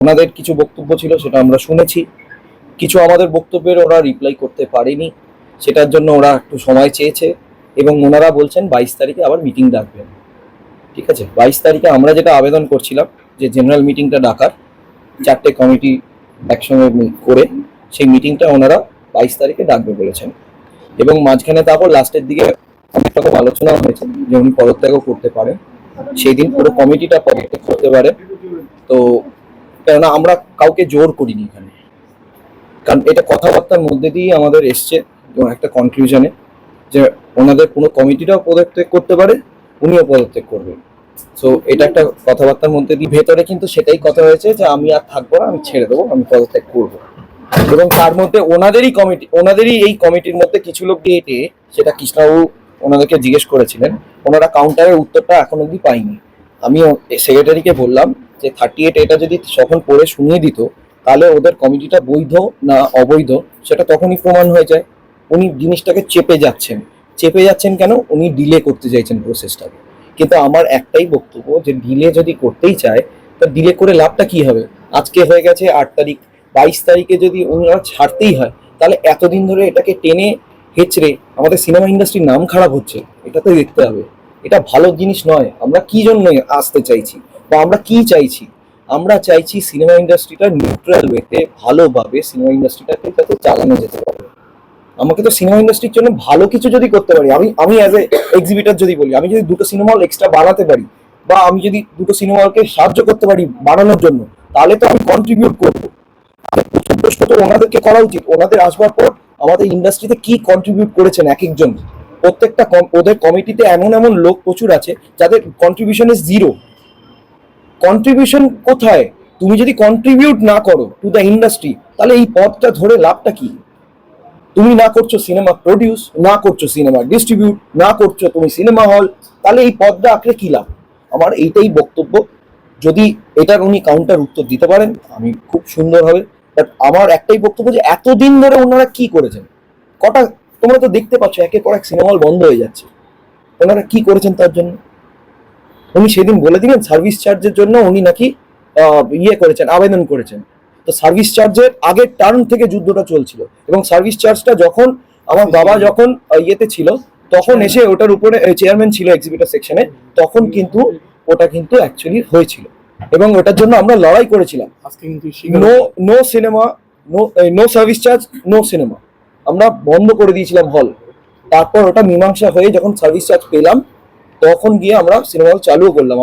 ওনাদের কিছু বক্তব্য ছিল, সেটা আমরা শুনেছি। কিছু আমাদের বক্তব্যের ওরা রিপ্লাই করতে পারেনি, সেটার জন্য ওরা একটু সময় চেয়েছে এবং ওনারা বলছেন 22 তারিখে আবার মিটিং ডাকবেন। ঠিক আছে, 22 তারিখে আমরা যেটা আবেদন করছিলাম যে জেনারেল মিটিংটা ডাকার, 4টে কমিটি একসঙ্গে করে সেই মিটিংটা ওনারা 22 তারিখে ডাকবে বলেছেন। এবং মাঝখানে তারপর লাস্টের দিকে অনেক রকম আলোচনা হয়েছে যে উনি পদত্যাগও করতে পারেন, সেই দিন পুরো কমিটিটা পদত্যাগ করতে পারে। তো কেননা আমরা কাউকে জোর করিনি এখানে, কারণ এটা কথাবার্তার মধ্যে দিয়েই আমাদের এসছে একটা কনক্লুশনে যে ওনাদের কোনো কমিটিটাও পদত্যাগ করতে পারে, উনিও পদত্যাগ করবেন। সো এটা একটা কথাবার্তার মধ্যে দিয়ে ভেতরে কিন্তু সেটাই কথা হয়েছে যে আমি আর থাকবো না, আমি ছেড়ে দেবো, আমি পদত্যাগ করবো। এবং তার মধ্যে ওনাদেরই এই কমিটির মধ্যে কিছু লোক এটে, সেটা কৃষ্ণবাবু ওনাদেরকে জিজ্ঞেস করেছিলেন, ওনারা কাউন্টারের উত্তরটা এখন অব্দি পাইনি। আমি সেক্রেটারিকে বললাম যে 38 এটা যদি তখন পড়ে শুনিয়ে দিত, তাহলে ওদের কমিটিটা বৈধ না অবৈধ সেটা তখনই প্রমাণ হয়ে যায়। উনি জিনিসটাকে চেপে যাচ্ছেন কেন? উনি ডিলে করতে চাইছেন প্রসেসটাকে। কিন্তু আমার একটাই বক্তব্য যে ডিলে যদি করতেই চায়, তা ডিলে করে লাভটা কি হবে? আজকে হয়ে গেছে 8 তারিখ, 22 তারিখে যদি ওনারা ছাড়তেই হয়, তাহলে এতদিন ধরে এটাকে টেনে হেঁচড়ে আমাদের সিনেমা ইন্ডাস্ট্রির নাম খারাপ হচ্ছে, এটা তো দেখতে হবে। এটা ভালো জিনিস নয়। আমরা কি জন্য আসতে চাইছি বা আমরা কি চাইছি? আমরা চাইছি সিনেমা ইন্ডাস্ট্রিটা নিউট্রাল ওয়েতে ভালোভাবে সিনেমা ইন্ডাস্ট্রিটাকে যাতে চালানো যেতে পারে। আমাকে তো সিনেমা ইন্ডাস্ট্রির জন্য ভালো কিছু যদি করতে পারি, আমি অ্যাজ এ এক্সিবিটার যদি বলি, আমি যদি 2টো সিনেমা হল এক্সট্রা বানাতে পারি বা আমি যদি 2টো সিনেমা হলকে সাহায্য করতে পারি বানানোর জন্য, তাহলে তো আমি কন্ট্রিবিউট করবো। প্রশ্ন তো ওনাদেরকে করা উচিত, ওনাদের আসবার পর আমাদের ইন্ডাস্ট্রিতে কি কন্ট্রিবিউট করেছেন এক একজন। প্রত্যেকটা ওদের কমিটিতে এমন এমন লোক প্রচুর আছে যাদের কন্ট্রিবিউশন ইজ জিরো। কন্ট্রিবিউশন কোথায়? তুমি যদি কন্ট্রিবিউট না করো টু দ্য ইন্ডাস্ট্রি, তাহলে এই পথটা ধরে লাভটা কি? তুমি না করছো সিনেমা প্রডিউস, না করছো সিনেমা ডিস্ট্রিবিউট, না করছো তুমি সিনেমা হল, তাহলে এই পথটা আঁকড়ে কি লাভ? আমার এইটাই বক্তব্য। যদি এটার উনি কাউন্টার উত্তর দিতে পারেন, আমি খুব সুন্দর হবে। বাট আমার একটাই বক্তব্য যে এতদিন ধরে ওনারা কি করেছেন, কটা তোমরা তো দেখতে পাচ্ছ একের পর এক সিনেমা হল বন্ধ হয়ে যাচ্ছে, ওনারা কি করেছেন তার জন্য? উনি সেদিন বলে দিলেন সার্ভিস চার্জের জন্য উনি নাকি করেছেন, আবেদন করেছেন। তো সার্ভিস চার্জের আগের টার্ম থেকে যুদ্ধটা চলছিল, এবং সার্ভিস চার্জটা যখন আমার বাবা যখন ইয়েতে ছিল, তখন এসে ওটার উপরে চেয়ারম্যান ছিল এক্সিবিটর সেকশনে, তখন কিন্তু ওটা কিন্তু অ্যাকচুয়ালি হয়েছিল এবং ওটার জন্য আমরা লড়াই করেছিলাম। No no cinema, no service charge, no cinema, আমরা বন্ধ করে দিয়েছিলাম হল। তারপর ওটা মীমাংসা হয়ে যখন সার্ভিস চার্জ পেলাম, তখন গিয়ে আমরা সিনেমা হল চালুও করলাম।